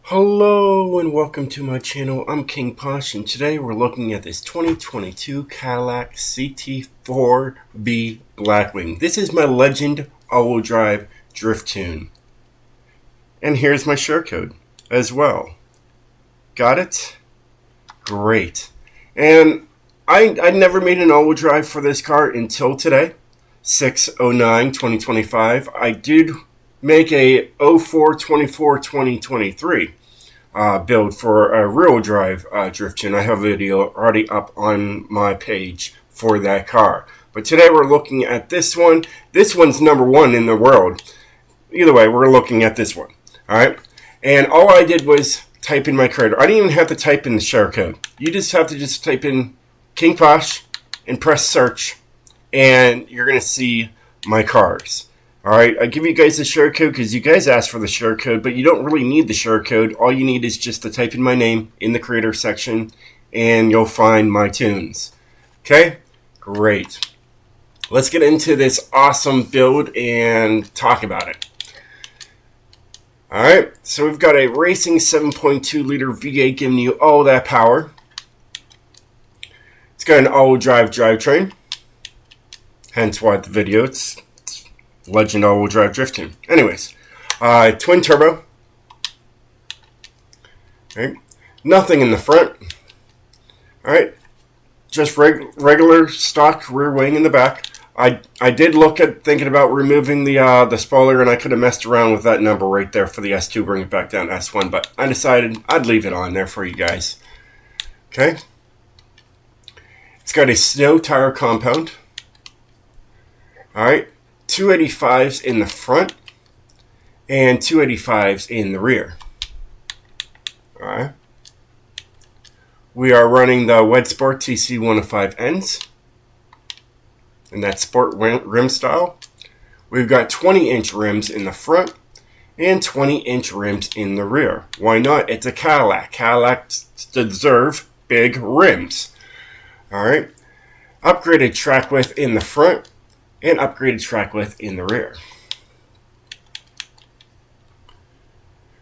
Hello and welcome to my channel. I'm King POSH, and today we're looking at this 2022 Cadillac CT4-V Blackwing. This is my Legend all-wheel drive drift tune. And here's my share code as well. Got it? Great. And I never made an all-wheel drive for this car until today, 6/09/2025. I did make a 04/24/2023 build for a rear-wheel drive drift tune. I have a video already up on my page for that car. But today we're looking at this one. This one's #1 in the world. Either way, we're looking at this one. All right. And all I did was type in my creator. I didn't even have to type in the share code. You just have to type in King POSH and press search, and you're going to see my cars. Alright, I give you guys the share code because you guys asked for the share code, but you don't really need the share code. All you need is just to type in my name in the creator section, and you'll find my tunes. Okay? Great. Let's get into this awesome build and talk about it. Alright, so we've got a racing 7.2 liter V8 giving you all that power. It's got an all-wheel drive drivetrain, hence why the video, it's Legend all-wheel drive drift tune. Anyways, twin turbo. Right. Nothing in the front. Alright, just regular stock rear wing in the back. I did look at thinking about removing the spoiler, and I could have messed around with that number right there for the S2, bring it back down to S1, but I decided I'd leave it on there for you guys. Okay. It's got a snow tire compound. Alright. 285s in the front and 285s in the rear. Alright. We are running the Wed Sport TC105Ns in that sport rim style. We've got 20-inch rims in the front and 20-inch rims in the rear. Why not? It's a Cadillac. Cadillacs deserve big rims. Alright. Upgraded track width in the front and upgraded track width in the rear.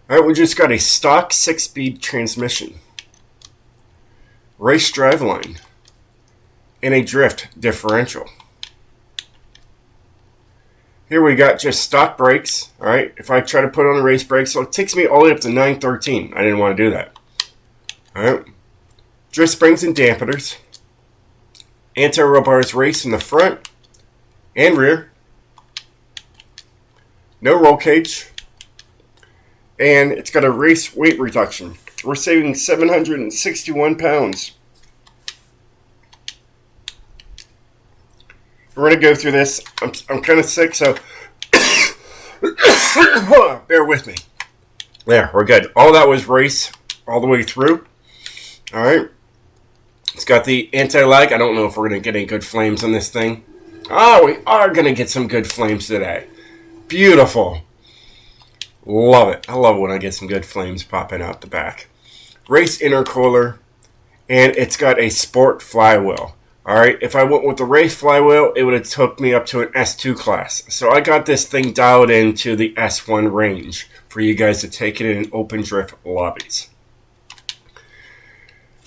Alright, we just got a stock 6-speed transmission, race driveline, and a drift differential. Here we got just stock brakes. Alright, if I try to put on the race brakes, so it takes me all the way up to 913. I didn't want to do that. Alright, drift springs and dampeners, anti-roll bars race in the front and rear, no roll cage, and it's got a race weight reduction. We're saving 761 pounds. We're going to go through this. I'm kind of sick, so bear with me. There, we're good. All that was race all the way through. Alright. It's got the anti-lag. I don't know if we're going to get any good flames on this thing. Oh, we are going to get some good flames today. Beautiful. Love it. I love when I get some good flames popping out the back. Race intercooler. And it's got a sport flywheel. Alright, if I went with the race flywheel, it would have took me up to an S2 class. So I got this thing dialed into the S1 range for you guys to take it in open drift lobbies.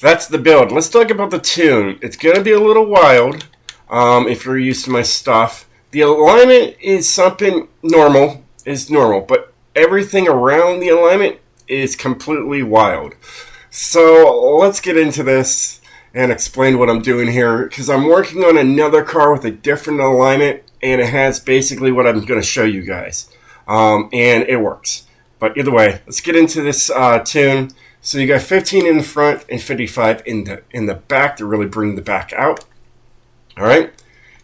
That's the build. Let's talk about the tune. It's going to be a little wild. If you're used to my stuff, the alignment is something normal, but everything around the alignment is completely wild. So let's get into this and explain what I'm doing here, because I'm working on another car with a different alignment, and it has basically what I'm going to show you guys, and it works. But either way, let's get into this tune. So you got 15 in the front and 55 in the back to really bring the back out. Alright,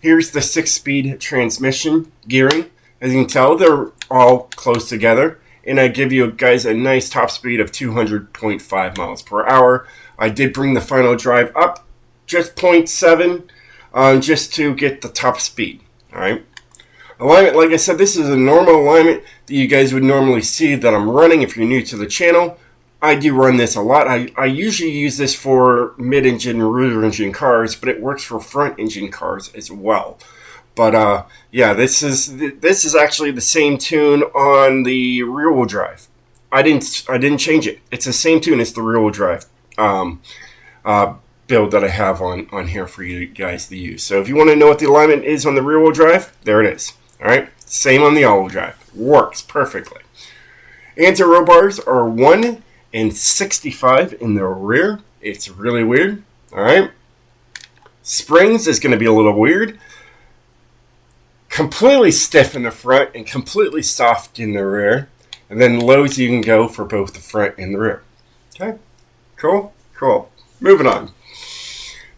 here's the 6-speed transmission gearing. As you can tell, they're all close together. And I give you guys a nice top speed of 200.5 miles per hour. I did bring the final drive up just 0.7 just to get the top speed. Alright, alignment, like I said, this is a normal alignment that you guys would normally see that I'm running if you're new to the channel. I do run this a lot. I usually use this for mid-engine, rear-engine cars, but it works for front-engine cars as well. But yeah, this is actually the same tune on the rear-wheel drive. I didn't change it. It's the same tune as the rear-wheel drive build that I have on here for you guys to use. So if you want to know what the alignment is on the rear-wheel drive, there it is. All right, same on the all-wheel drive. Works perfectly. Anti-roll bars are 1 and 65 in the rear. It's really weird. All right. Springs is going to be a little weird. Completely stiff in the front and completely soft in the rear. And then lows you can go for both the front and the rear. Okay. Cool. Cool. Moving on.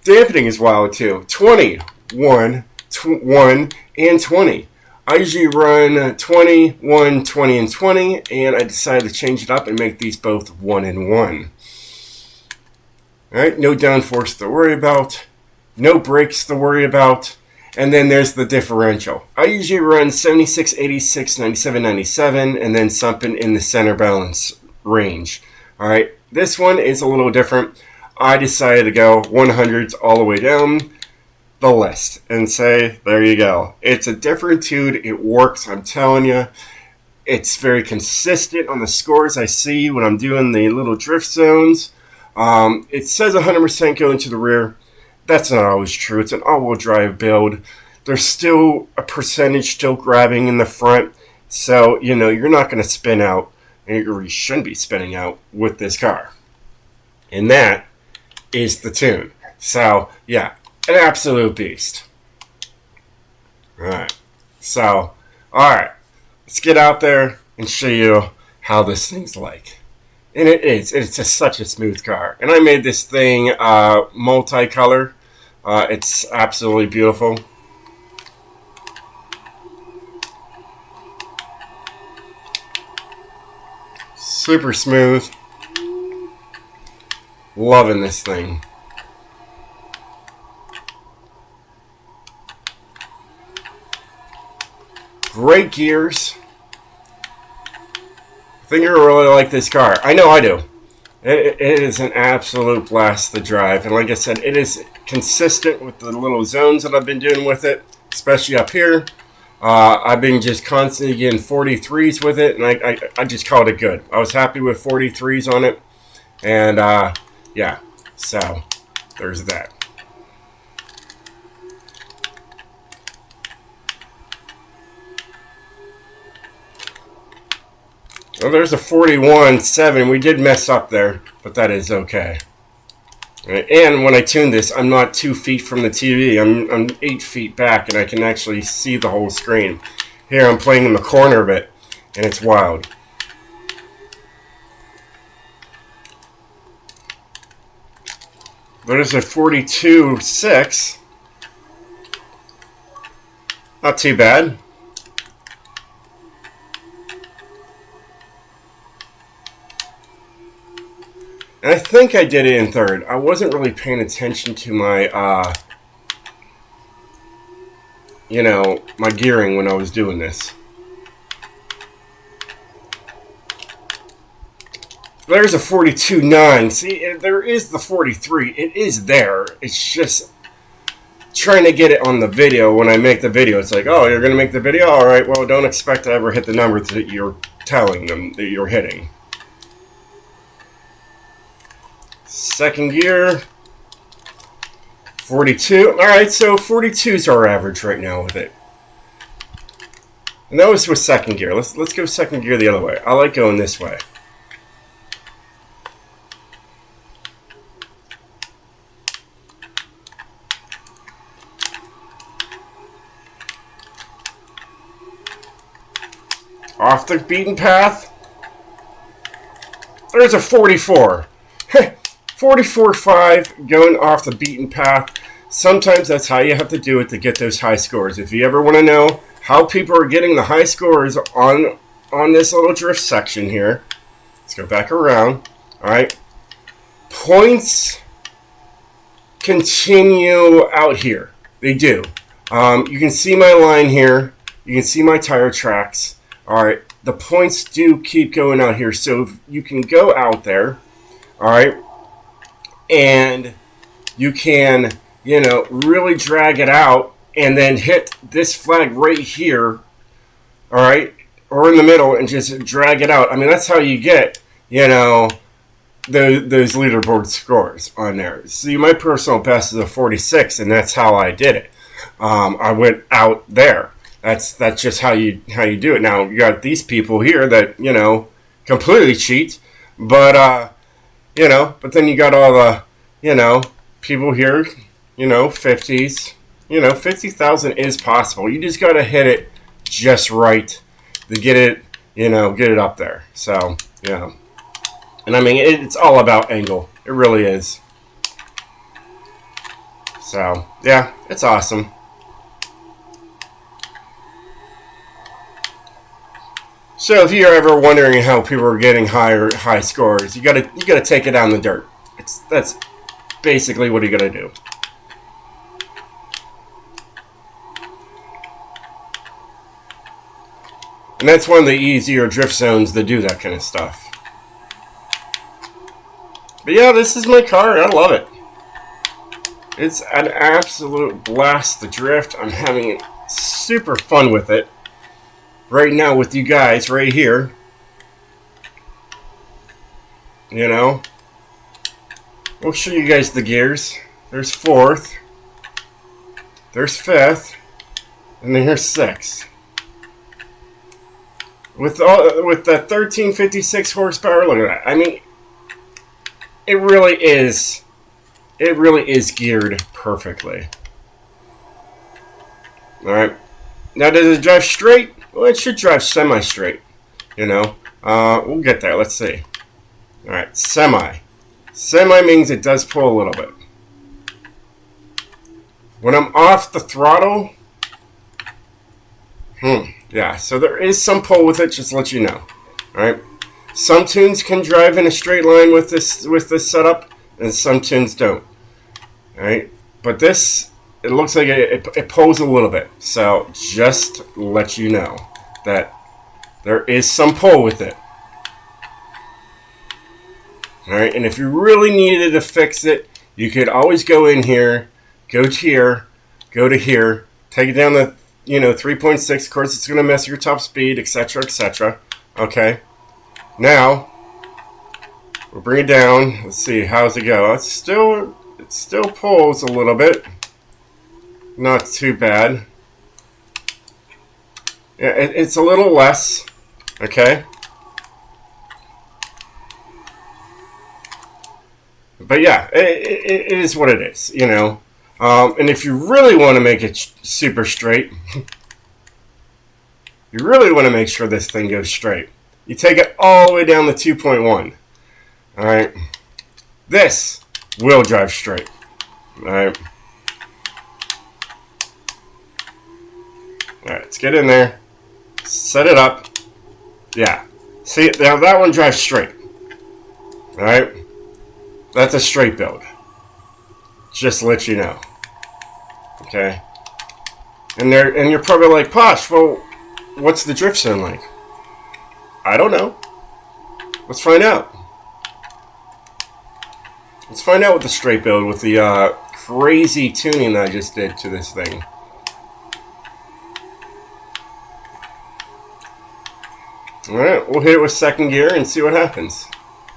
Dampening is wild too. 20, 1, 1, and 20. I usually run 20, 1, 20, and 20, and I decided to change it up and make these both 1 and 1. Alright, no downforce to worry about, no brakes to worry about, and then there's the differential. I usually run 76, 86, 97, 97, and then something in the center balance range. Alright, this one is a little different. I decided to go 100s all the way down the list and say, there you go. It's a different tune. It works, I'm telling you. It's very consistent on the scores I see when I'm doing the little drift zones. It says 100% going to the rear. That's not always true. It's an all-wheel drive build. There's still a percentage still grabbing in the front. So, you know, you're not going to spin out, or you shouldn't be spinning out with this car. And that is the tune. So, yeah. An absolute beast. Alright. So, alright. Let's get out there and show you how this thing's like. And it is. It's just such a smooth car. And I made this thing multicolor. It's absolutely beautiful. Super smooth. Loving this thing. Great gears. I think you're really like this car. I know I do. It is an absolute blast to drive. And like I said, it is consistent with the little zones that I've been doing with it, especially up here. I've been just constantly getting 43s with it, and I just called it good. I was happy with 43s on it. And, yeah, so there's that. Well, there's a 41.7. We did mess up there, but that is okay. Right. And when I tune this, I'm not 2 feet from the TV. I'm 8 feet back, and I can actually see the whole screen. Here, I'm playing in the corner of it, and it's wild. There's a 42.6. Not too bad. And I think I did it in third. I wasn't really paying attention to my, my gearing when I was doing this. There's a 42.9. See, there is the 43. It is there. It's just trying to get it on the video when I make the video. It's like, oh, you're going to make the video? All right, well, don't expect to ever hit the numbers that you're telling them that you're hitting. Second gear, 42. All right, so 42 is our average right now with it. And that was with second gear. Let's go second gear the other way. I like going this way. Off the beaten path. There's a 44. 44.5 going off the beaten path. Sometimes that's how you have to do it to get those high scores. If you ever want to know how people are getting the high scores on this little drift section here, let's go back around. All right, points continue out here. They do. You can see my line here. You can see my tire tracks. All right, the points do keep going out here, so you can go out there. All right. And you can, really drag it out and then hit this flag right here, all right, or in the middle and just drag it out. I mean, that's how you get, you know, those leaderboard scores on there. See, my personal best is a 46, and that's how I did it. I went out there. That's just how you do it. Now you got these people here that, you know, completely cheat, but you know, but then you got all the, you know, people here, you know, 50s. You know, 50,000 is possible. You just got to hit it just right to get it, you know, get it up there. So, yeah. And I mean, it's all about angle. It really is. So, yeah, it's awesome. So if you're ever wondering how people are getting high scores, you gotta take it down the dirt. That's basically what you gotta do. And that's one of the easier drift zones to do that kind of stuff. But yeah, this is my car. I love it. It's an absolute blast to drift. I'm having super fun with it. Right now with you guys right here. You know. We'll show you guys the gears. There's 4th. There's 5th. And then here's 6th. With that 1356 horsepower, look at that. I mean, it really is geared perfectly. All right. Now, does it drive straight? Well, it should drive semi-straight. You know, we'll get there. Let's see. All right, semi. Semi means it does pull a little bit. When I'm off the throttle, yeah, so there is some pull with it, just to let you know. Alright? Some tunes can drive in a straight line with this setup, and some tunes don't. Alright? But this, it looks like it pulls a little bit. So just let you know that there is some pull with it. Alright, and if you really needed to fix it, you could always go in here, go to here, go to here, take it down the 3.6, of course it's going to mess your top speed, etc., etc. Okay. Now, we'll bring it down. Let's see, how's it go? It still pulls a little bit. Not too bad. Yeah, it's a little less. Okay. But yeah, it is what it is, you know. And if you really want to make it super straight, you really want to make sure this thing goes straight, you take it all the way down to 2.1. Alright. This will drive straight. Alright. Alright, let's get in there. Set it up. Yeah. See, now that one drives straight. Alright. That's a straight build. Just to let you know. Okay. And you're probably like, Posh, well, what's the drift zone like? I don't know. Let's find out. Let's find out with the straight build, with the crazy tuning that I just did to this thing. Alright, we'll hit it with second gear and see what happens.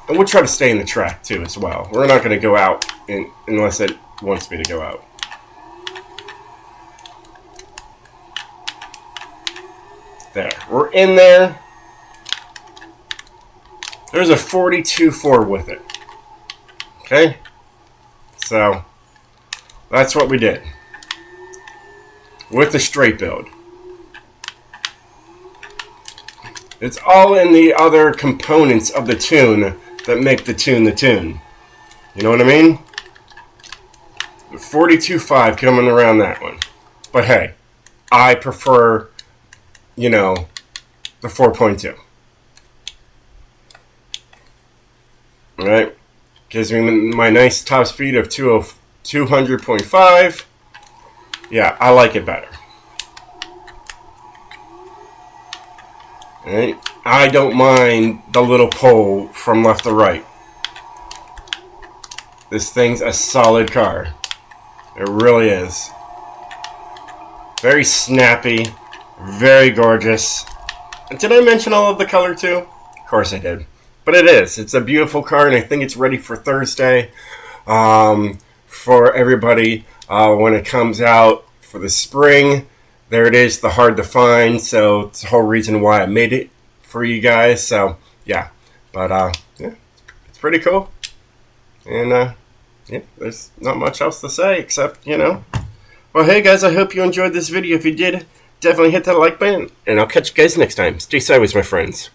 And we'll try to stay in the track too as well. We're not going to go out unless it wants me to go out. There. We're in there. There's a 42.4 with it. Okay? So, that's what we did. With the straight build. It's all in the other components of the tune that make the tune the tune. You know what I mean? The 42.5 coming around that one. But hey, I prefer, you know, the 4.2. Alright? Gives me my nice top speed of 200.5. Yeah, I like it better. Alright? I don't mind the little pull from left to right. This thing's a solid car. It really is. Very snappy. Very gorgeous. Did I mention all of the color too? Of course I did. But it is. It's a beautiful car, and I think it's ready for Thursday for everybody when it comes out for the spring. There it is, the hard to find. So it's the whole reason why I made it for you guys. So yeah, but yeah, it's pretty cool. And yeah, there's not much else to say except, you know. Well, hey guys, I hope you enjoyed this video. If you did, definitely hit that like button, and I'll catch you guys next time. Stay sideways, my friends.